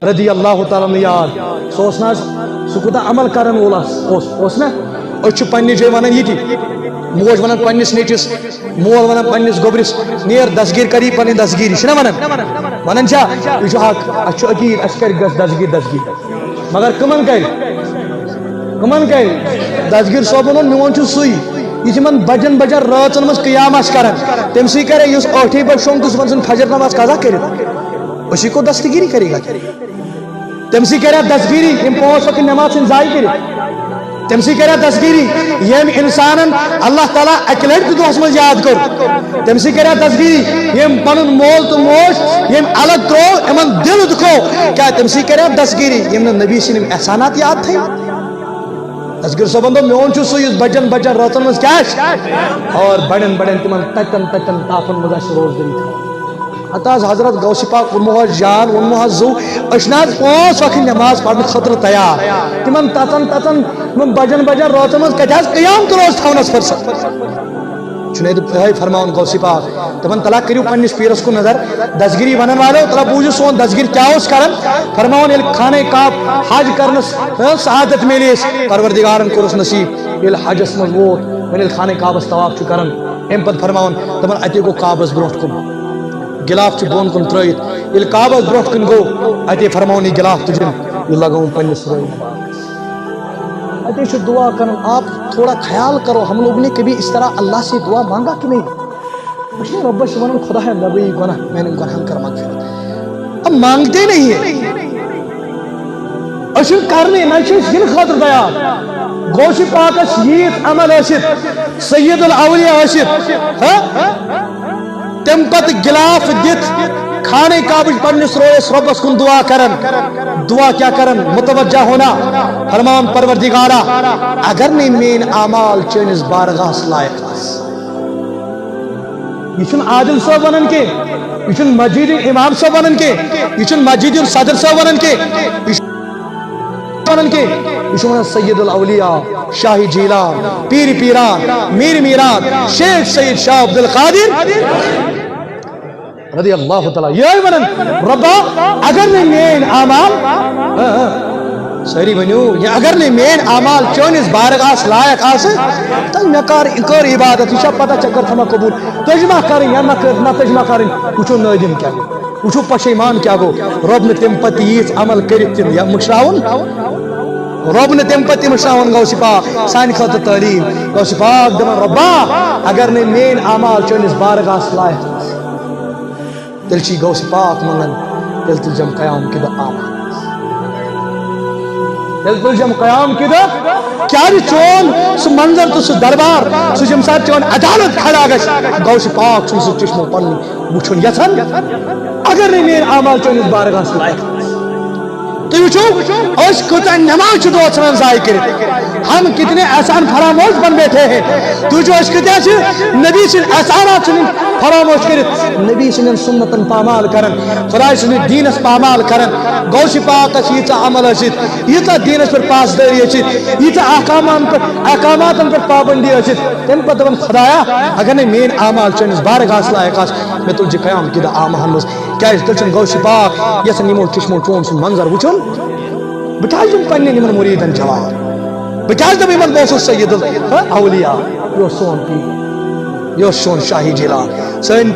رضی اللہ تعالیٰ یاد سوسنا سہ کوتا عمل کرن وول اوس نا أسۍ چھِ پننہِ جایہِ ونان یِتہِ موج ونان پننس نیچوِس مول ونان پننس گوبرس نیر دستگیر کری پننہِ دستگیری چھِنا ونان چھا یہِ چھُ حق اَسہِ چھُ عقیٖد اَسہِ کَرِ گژھِ دستگیر مگر کٕمن کَرِ دستگیر صٲبن ووٚن میون چھُ سُے یہ تمن بجن راتن مز قیام کران تم سی کرے اس ٲٹھے بج شۄنٛگ تہٕ صُبحن فجر نماز قضا کٔرِتھ اسی کو دستگیری کرے گا تم سی کرے دستگیری یم پانٛژھ وقت نماز ژھٕنۍ ضایع کٔرِتھ تم سی کرے دستگیری یم انسانن اللہ تعالیٰ اکہِ لٹہِ تہِ دۄہس منٛز یاد کوٚر تم سی کرے دستگیری یم پنُن مول تہٕ موج یم الگ ترٛوو یمن دل دُکھو کیٛاہ تم سی کرے دستگیری یم نہٕ نبی سٕنٛدۍ یم احسانات یاد تھٲے دستگیر صٲبن دوٚپ میون چھُ سُے یُس بجن راتن منٛز کیٛاہ اور بڑٮ۪ن تِمن تتٮ۪ن تاپن منٛز آسہِ روزدٲری تھاوان ہتہٕ حظ حضرت غوث پاک ووٚنمو حظ جان ووٚنمو حظ زو أسۍ چھِنہٕ حظ پانٛژھ وقت نماز پرنہٕ خٲطرٕ تیار تِمن تتن بجن راتن منٛز کتہِ حظ قیام تہٕ روز تھاونس فرصت جنید بھائی فرماؤن غوث پاک دپان تلا کریو پننس پیرس کو نظر دستگیری ونن والو تلا بوجھو سون دستگیر کیا اوس کرن فرماؤن یل خانہ کعب حج کرنس سعادت میلیس پروردگارن کورس نصیب یل حجس من ووت وۄنۍ ییٚلہِ خانہ کعبس طواف چھُ کران امہِ پتہٕ فرماؤن دپان اتے گوٚو کعبس برونٛٹھ کُن گلاف چھُ بۄن کُن ترٲیِتھ ییٚلہِ کعبس برونٛٹھ کُن گوٚو اتے فرماؤن یہِ گلاف تُجِن یہِ لگاوُن پننس رٲیِس اتے چھُ دعا کران آپ تھوڑا خیال کرو ہم لوگوں نے کبھی اس طرح اللہ سے دعا مانگا کہ نہیں اس نے رب سے ونن خدا ہے نبی گناہ میں نے گناہ کر مغفرت اب مانگتے نہیں ہیں اشن کرنے نہ چھس ین خاطر تیار غوث پاکس ییت عمل ٲسِتھ سید الاولیاء ٲسِتھ تم پت گلاف دِتھ خانہ کعبٕچ پننس رویس ربس کن دعا کرن دعا کیا کرن متوجہ ہونا فرمان پروردگارا اگر نہیں مین اعمال چٲنِس بارگاہس لائق آس یہ چھُنہٕ عادل صٲب ونان کے یہ چھُنہٕ مسجد امام صٲب ونان کے یہ چھُنہٕ مسجد صدر صٲب ونان کے یہ چھُ ونان سید الاولیاء شاہ جیلان پیر پیران میر میران شیخ سید شاہ عبد القادر رضی اللہ تعالیٰ یہ ونن ربا اگر نے مین اعمال ساری ونیو یہ اگر نے مین اعمال چونس بارگاہس لائق آسے تل مے کر عبادت یہ پتہ چکر تھما قبول تجمہ کریں یا نہ تجمہ کریں وچھو نادم کیا وچھو پشیمان کیا گو رب نے تم پتہ ییژ عمل کرت تم یا مشراون رب نے تم پتہ مشراون غوث پاک سانہ خاطر تعلیم غوث پاک دپان ربا اگر نے مین اعمال چونس بارگاہس لائق آسے تیل چی غوث پاک منگن تیل تلجم قیام کی دہ آمان تیل تلجم قیام کی دہ کیا دی چون سو منظر تو سو دربار سو جم ساتھ چون عدالت کھڑا گش غوث پاک چون سو چشمو پنی وچھن یسن اگر نہیں میر اعمال چون اس بارگاہ سے لائق تو وچھو اس کتا نماز چھو دو اتنا ضائع کرے ہم کتنے احسان فراموش بن بیٹھے ہیں تو جو اس کتا سے نبی سے احسانات سے فراموش کرت نبی سے سنتن پامال کرن خدای سے دینس پامال کرن غوث پاک ییتا عمل ٲسِتھ ییتا دینس پر پاسدٲری ٲسِتھ ییتا احکاماتن پر پابندی ٲسِتھ تمہِ پتہٕ دپان خدایا اگر نے مین اعمال چٲنِس بارگاہس لائق آس مےٚ تُلجہِ قیام کی دہ آمہن منٛز کیازِ تیٚلہِ چھُنہٕ غوث پاک یژھان یِمو چشمو چون سُنٛد منظر وٕچھُن بہٕ کیازِ دِمہٕ پننٮ۪ن یِمن مُریٖدن جواب بہٕ کیازِ دپہٕ یِمن بہٕ اوسُس سید الاولیاء یہِ اوس سون پیر یہ سون شاہی جیلان سن